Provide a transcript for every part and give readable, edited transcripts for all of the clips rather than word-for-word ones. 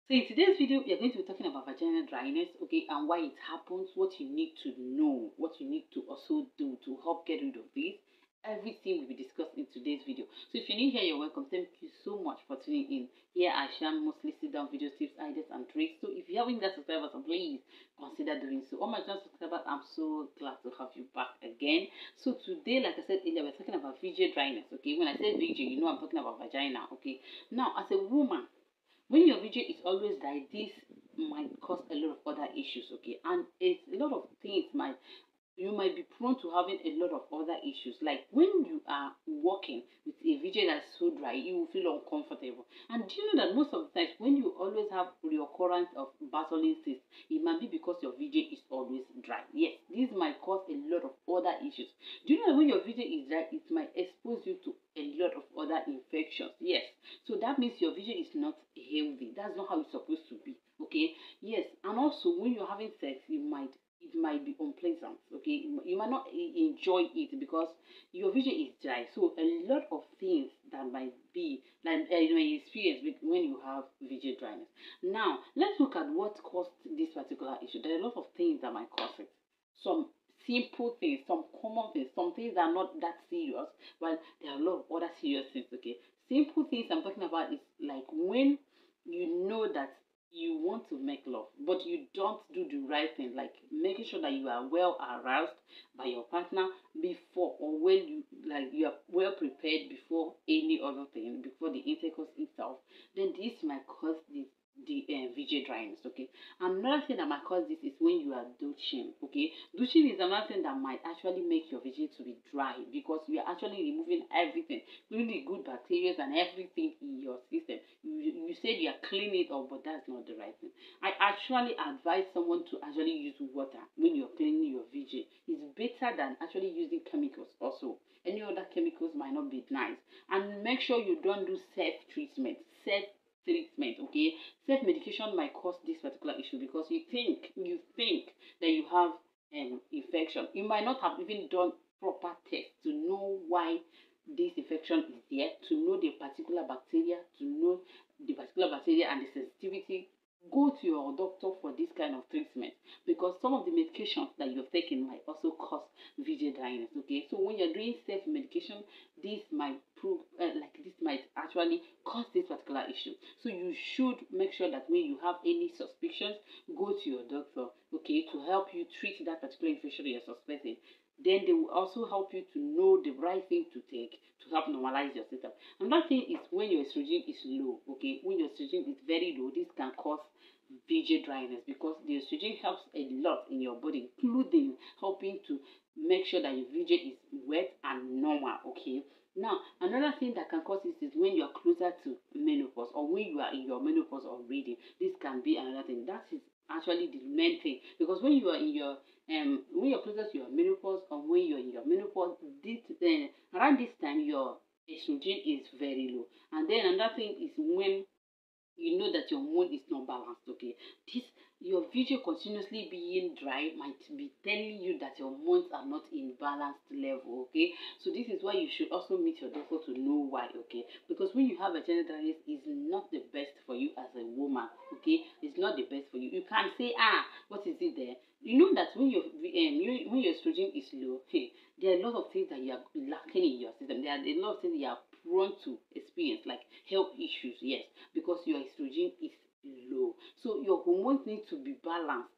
So in today's video, we are going to be talking about vaginal dryness, okay, and why it happens, what you need to know, what you need to also do to help get rid of this. Everything will be discussed in today's video. So if you're new here, you're welcome. Thank you so much for tuning in. Here I share mostly sit-down video tips, ideas, and tricks. So if you haven't got subscribers, please consider doing so. All my channel subscribers, I'm so glad to have you back again. So today, like I said earlier, we're talking about VJ dryness, okay? When I say VJ, you know I'm talking about vagina, okay? Now, as a woman, when your VJ is always like this, might cause a lot of other issues, okay? And it's a lot of things might you might be prone to having a lot of other issues. Like when you are walking with a VJ that's so dry, you will feel uncomfortable. And do you know that most of the times when you always have reoccurrence of battling cysts, it might be because your VJ is always dry. Yes, this might cause a lot of other issues. Do you know that when your VJ is dry, it might expose you to a lot of other infections? Yes. So that means your VJ is not healthy. That's not how it's supposed to be. Okay. Yes. And also when you're having sex, it might be unpleasant, okay? You might not enjoy it because your vision is dry. So a lot of things that might be like you may experience when you have vision dryness. Now let's look at what caused this particular issue. There are a lot of things that might cause it. Some simple things, some common things, some things that are not that serious, but there are a lot of other serious things, okay? Simple things I'm talking about is like when you know that you want to make love, but you don't do the right thing, like making sure that you are well aroused by your partner before, or when you are well prepared before any other thing, before the intercourse itself, then this might cause the VJ dryness, okay? Another thing that might cause this is when you are douching, okay? Douching is another thing that might actually make your VJ to be dry because you are actually removing everything, including the good bacteria and everything in your system. You said you are cleaning it up, but that's not the right thing. I actually advise someone to actually use water when you're cleaning your VJ. It's better than actually using chemicals also. Any other chemicals might not be nice. And make sure you don't do self-treatment. Self-treatment, okay? Self-medication might cause this particular issue because you think that you have an infection. You might not have even done proper tests to know why this infection is there, to know the particular bacteria, and the sensitivity. Go to your doctor for this kind of treatment because some of the medications that you're taking might also cause VJ dryness, okay? So when you're doing self-medication, this might actually cause this particular issue. So you should make sure that when you have any suspicions, go to your doctor, okay, to help you treat that particular infection you're suspecting. Then they will also help you to know the right thing to take to help normalize your system. Another thing is when your estrogen is low, okay? When your estrogen is very low, this can cause VJ dryness because the estrogen helps a lot in your body, including helping to make sure that your VJ is wet and normal, okay? Now, another thing that can cause this is when you are closer to menopause or when you are in your menopause already. This can be another thing. That is actually the main thing because when you are in your when you're closer to your menopause or when you're in your menopause, around this time your estrogen is very low. And then another thing is when you know that your mood is not balanced, okay? This your video continuously being dry might be telling you that your hormones are not in balanced level, okay? So this is why you should also meet your doctor to know why, okay? Because when you have a gender dryness, is not the best for you as a woman, okay? It's not the best for you. You can't say, what is it there? You know that when when your estrogen is low, hey, there are a lot of things that you are lacking in your system. There are a lot of things you are prone to experience, like health issues, yes, because your estrogen is low. So your hormones need to be balanced.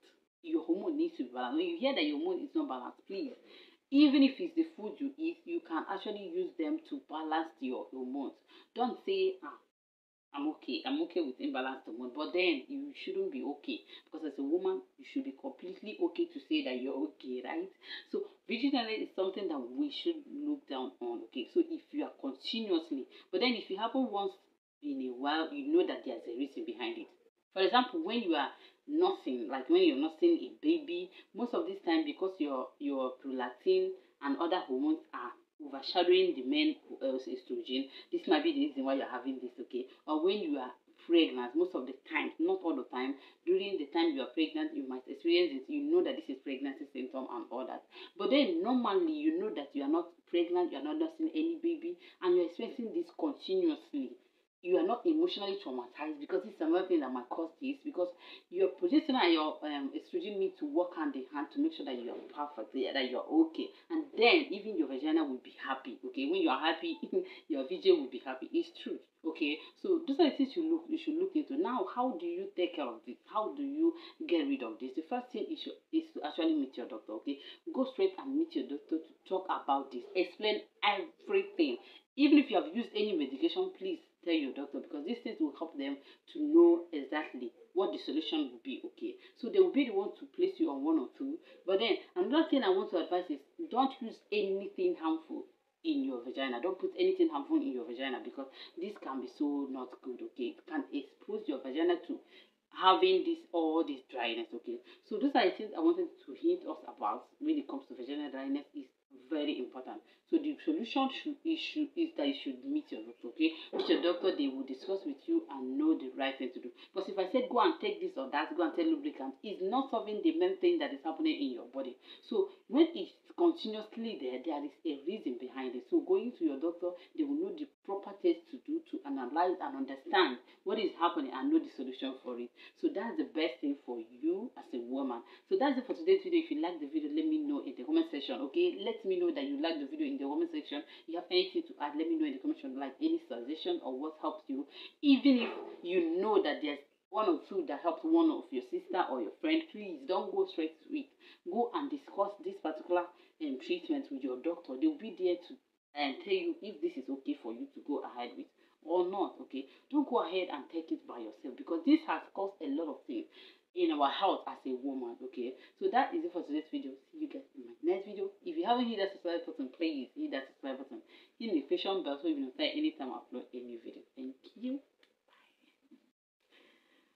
Your hormone needs to be balanced. When you hear that your hormone is not balanced, please, even if it's the food you eat, you can actually use them to balance your hormones. Don't say, I'm okay with imbalanced hormone, but then you shouldn't be okay because as a woman, you should be completely okay to say that you're okay, right? So vigilance is something that we should look down on, okay? So if you are continuously, but then if it happens once in a while, you know that there's a reason behind it. For example, when you are nursing, like when you're nursing a baby, most of this time because your prolactin and other hormones are overshadowing the main estrogen, this might be the reason why you're having this, okay? Or when you are pregnant, most of the time, not all the time, during the time you are pregnant, you might experience it. You know that this is pregnancy symptom and all that. But then normally you know that you are not pregnant, you are not nursing any baby, and you're experiencing this continuously. You are not emotionally traumatized because it's another thing that might cause this, because your progesterone and your estrogen need to work hand in hand to make sure that you're perfect, that you're okay, and then even your vagina will be happy. Okay, when you are happy, your VJ will be happy. It's true. Okay, so those are the things you should look into. Now, how do you take care of this? How do you get rid of this? The first thing is to actually meet your doctor. Okay, go straight and meet your doctor to talk about this. Explain everything. Even if you have used any medication, please tell your doctor, because these things will help them to know exactly what the solution will be. Okay, so they will be the one to place you on one or two. But then another thing I want to advise is, don't use anything harmful in your vagina. Don't put anything harmful in your vagina, because this can be so not good. Okay, it can expose your vagina to having all this dryness. Okay, so those are the things I wanted to hint us about when it comes to vaginal dryness. Is very important. So the solution is that you should meet your doctor. Okay, meet your doctor. They will discuss with you and know the right thing to do. Because if I said go and take this or that, go and take lubricant, it's not solving the main thing that is happening in your body. So when it's continuously there is a reason behind it. So going to your doctor, they will know the proper test to do to analyze and understand what is happening and know the solution for it. So that's the best thing for you as a woman. So that's it for today's video. If you like the video, let me know in the comment section. Okay, let me know that you like the video in the comment section. If you have anything to add, let me know in the comment section, like any suggestion or what helps you. Even if you know that there's one or two that helps one of your sister or your friend, please don't go straight to it. Go and discuss this particular treatment with your doctor. They'll be there to tell you if this is okay for you to go ahead with or not. Okay, don't go ahead and take it by yourself, because this has caused a lot of things in our health as a woman. Okay, so that is it for today's video. See you guys in my next video. If you haven't hit that subscribe button, please hit that subscribe button, hit the notification bell so you will notify anytime I upload a new video. Thank you.